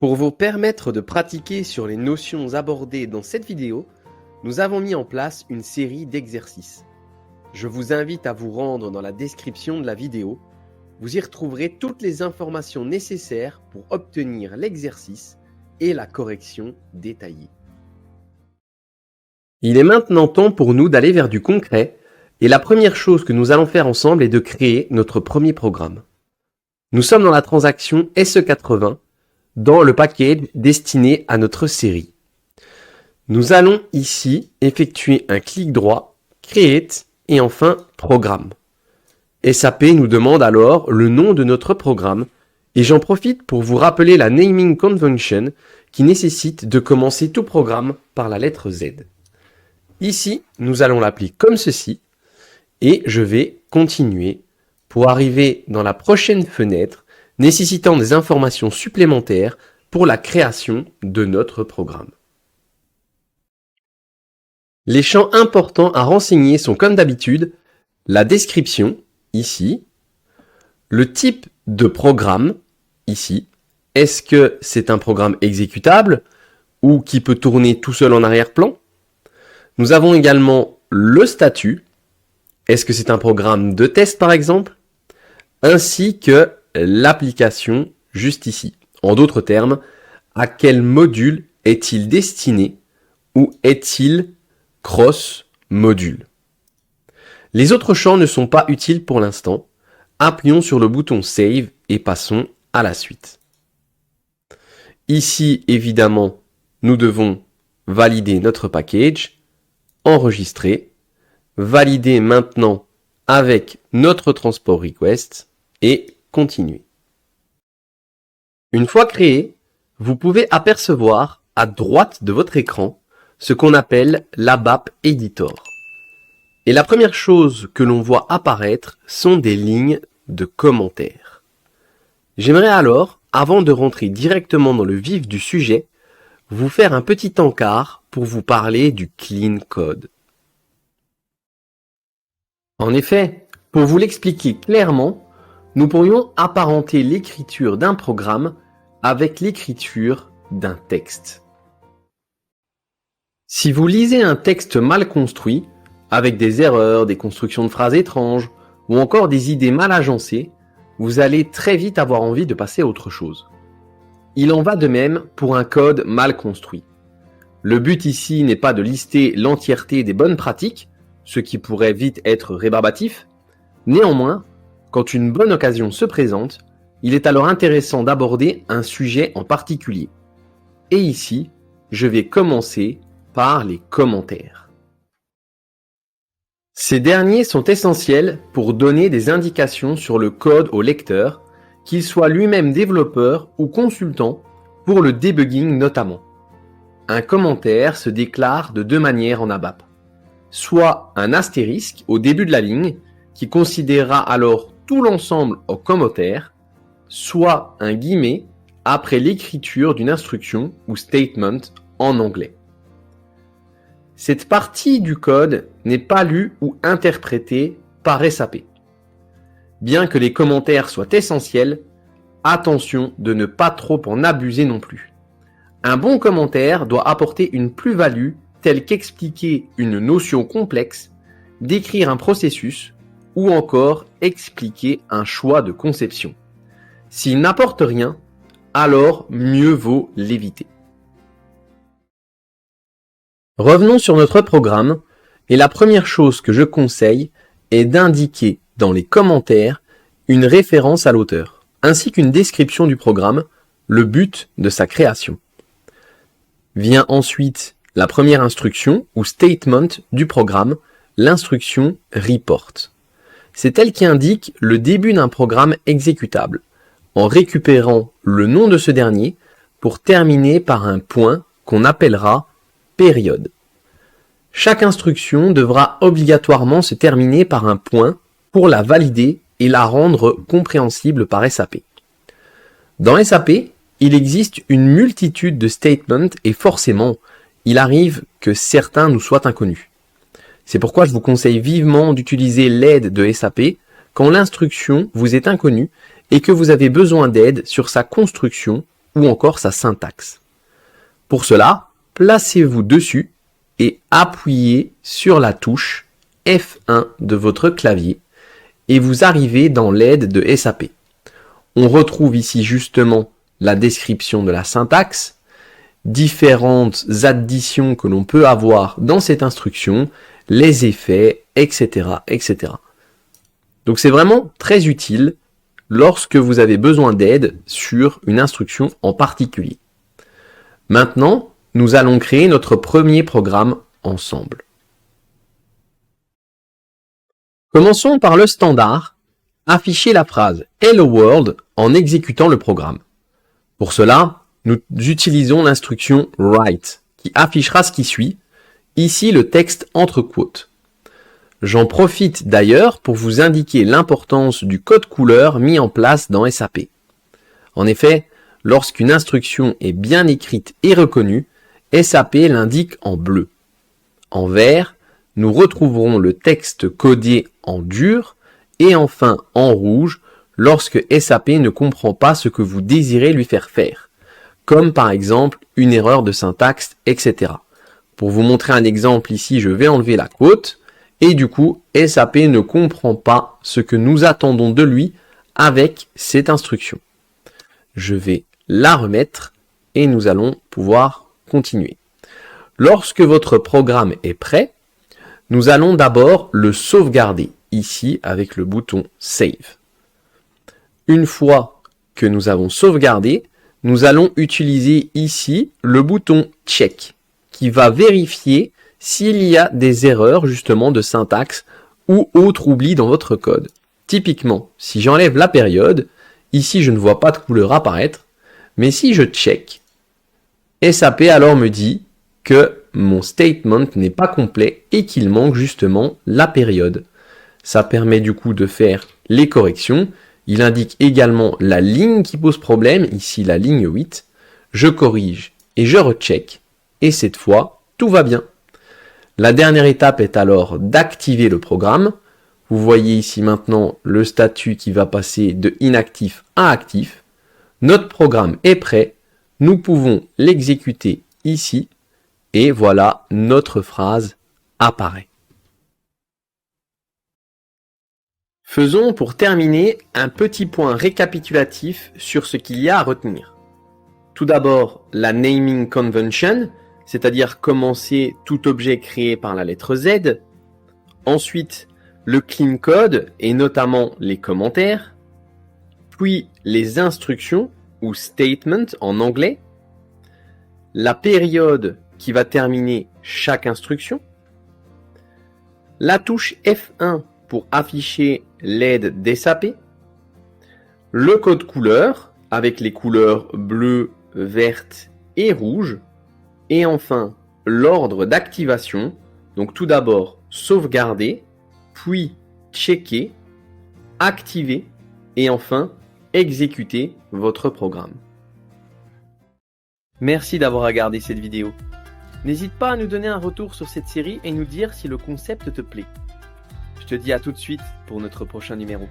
Pour vous permettre de pratiquer sur les notions abordées dans cette vidéo, nous avons mis en place une série d'exercices. Je vous invite à vous rendre dans la description de la vidéo. Vous y retrouverez toutes les informations nécessaires pour obtenir l'exercice et la correction détaillée. Il est maintenant temps pour nous d'aller vers du concret et la première chose que nous allons faire ensemble est de créer notre premier programme. Nous sommes dans la transaction SE80 dans le package destiné à notre série. Nous allons ici effectuer un clic droit, Create et enfin Programme. SAP nous demande alors le nom de notre programme et j'en profite pour vous rappeler la naming convention qui nécessite de commencer tout programme par la lettre Z. Ici, nous allons l'appeler comme ceci et je vais continuer pour arriver dans la prochaine fenêtre nécessitant des informations supplémentaires pour la création de notre programme. Les champs importants à renseigner sont comme d'habitude la description, ici, le type de programme, ici, est-ce que c'est un programme exécutable ou qui peut tourner tout seul en arrière-plan? Nous avons également le statut, est-ce que c'est un programme de test par exemple? Ainsi que l'application juste ici. En d'autres termes, à quel module est-il destiné ou est-il cross-module? Les autres champs ne sont pas utiles pour l'instant. Appuyons sur le bouton Save et passons à la suite. Ici, évidemment, nous devons valider notre package, enregistrer, valider maintenant avec notre transport request et continuer. Une fois créé, vous pouvez apercevoir à droite de votre écran ce qu'on appelle l'ABAP Editor. Et la première chose que l'on voit apparaître sont des lignes de commentaires. J'aimerais alors, avant de rentrer directement dans le vif du sujet, vous faire un petit encart pour vous parler du clean code. En effet, pour vous l'expliquer clairement, nous pourrions apparenter l'écriture d'un programme avec l'écriture d'un texte. Si vous lisez un texte mal construit, avec des erreurs, des constructions de phrases étranges, ou encore des idées mal agencées, vous allez très vite avoir envie de passer à autre chose. Il en va de même pour un code mal construit. Le but ici n'est pas de lister l'entièreté des bonnes pratiques, ce qui pourrait vite être rébarbatif. Néanmoins, quand une bonne occasion se présente, il est alors intéressant d'aborder un sujet en particulier. Et ici, je vais commencer par les commentaires. Ces derniers sont essentiels pour donner des indications sur le code au lecteur, qu'il soit lui-même développeur ou consultant, pour le debugging notamment. Un commentaire se déclare de deux manières en ABAP. Soit un astérisque au début de la ligne, qui considérera alors tout l'ensemble en commentaire, soit un guillemet après l'écriture d'une instruction ou statement en anglais. Cette partie du code n'est pas lue ou interprétée par SAP. Bien que les commentaires soient essentiels, attention de ne pas trop en abuser non plus. Un bon commentaire doit apporter une plus-value telle qu'expliquer une notion complexe, décrire un processus ou encore expliquer un choix de conception. S'il n'apporte rien, alors mieux vaut l'éviter. Revenons sur notre programme et la première chose que je conseille est d'indiquer dans les commentaires une référence à l'auteur, ainsi qu'une description du programme, le but de sa création. Vient ensuite la première instruction ou statement du programme, l'instruction report. C'est elle qui indique le début d'un programme exécutable, en récupérant le nom de ce dernier pour terminer par un point qu'on appellera période. Chaque instruction devra obligatoirement se terminer par un point pour la valider et la rendre compréhensible par SAP. Dans SAP, il existe une multitude de statements et forcément, il arrive que certains nous soient inconnus. C'est pourquoi je vous conseille vivement d'utiliser l'aide de SAP quand l'instruction vous est inconnue et que vous avez besoin d'aide sur sa construction ou encore sa syntaxe. Pour cela, placez-vous dessus et appuyez sur la touche F1 de votre clavier et vous arrivez dans l'aide de SAP. On retrouve ici justement la description de la syntaxe, différentes additions que l'on peut avoir dans cette instruction, les effets, etc., etc. Donc c'est vraiment très utile lorsque vous avez besoin d'aide sur une instruction en particulier. Maintenant, nous allons créer notre premier programme ensemble. Commençons par le standard, afficher la phrase Hello World en exécutant le programme. Pour cela, nous utilisons l'instruction write qui affichera ce qui suit, ici le texte entre quotes. J'en profite d'ailleurs pour vous indiquer l'importance du code couleur mis en place dans SAP. En effet, lorsqu'une instruction est bien écrite et reconnue, SAP l'indique en bleu. En vert, nous retrouverons le texte codé en dur et enfin en rouge lorsque SAP ne comprend pas ce que vous désirez lui faire faire, comme par exemple une erreur de syntaxe, etc. Pour vous montrer un exemple ici, je vais enlever la quote et du coup, SAP ne comprend pas ce que nous attendons de lui avec cette instruction. Je vais la remettre et nous allons pouvoir continuer. Lorsque votre programme est prêt, nous allons d'abord le sauvegarder ici avec le bouton Save. Une fois que nous avons sauvegardé, nous allons utiliser ici le bouton Check qui va vérifier s'il y a des erreurs justement de syntaxe ou autre oubli dans votre code. Typiquement, si j'enlève la période, ici je ne vois pas de couleur apparaître, mais si je check, SAP alors me dit que mon statement n'est pas complet et qu'il manque justement la période. Ça permet du coup de faire les corrections. Il indique également la ligne qui pose problème, ici la ligne 8. Je corrige et je recheck. Et cette fois, tout va bien. La dernière étape est alors d'activer le programme. Vous voyez ici maintenant le statut qui va passer de inactif à actif. Notre programme est prêt. Nous pouvons l'exécuter ici. Et voilà, notre phrase apparaît. Faisons pour terminer un petit point récapitulatif sur ce qu'il y a à retenir. Tout d'abord, la naming convention, c'est-à-dire commencer tout objet créé par la lettre Z. Ensuite, le clean code et notamment les commentaires. Puis les instructions ou statement en anglais. La période qui va terminer chaque instruction. La touche F1 pour afficher l'aide d'SAP. Le code couleur avec les couleurs bleu, verte et rouge. Et enfin, l'ordre d'activation. Donc tout d'abord, sauvegarder, puis checker, activer et enfin, exécuter votre programme. Merci d'avoir regardé cette vidéo. N'hésite pas à nous donner un retour sur cette série et nous dire si le concept te plaît. Je te dis à tout de suite pour notre prochain numéro.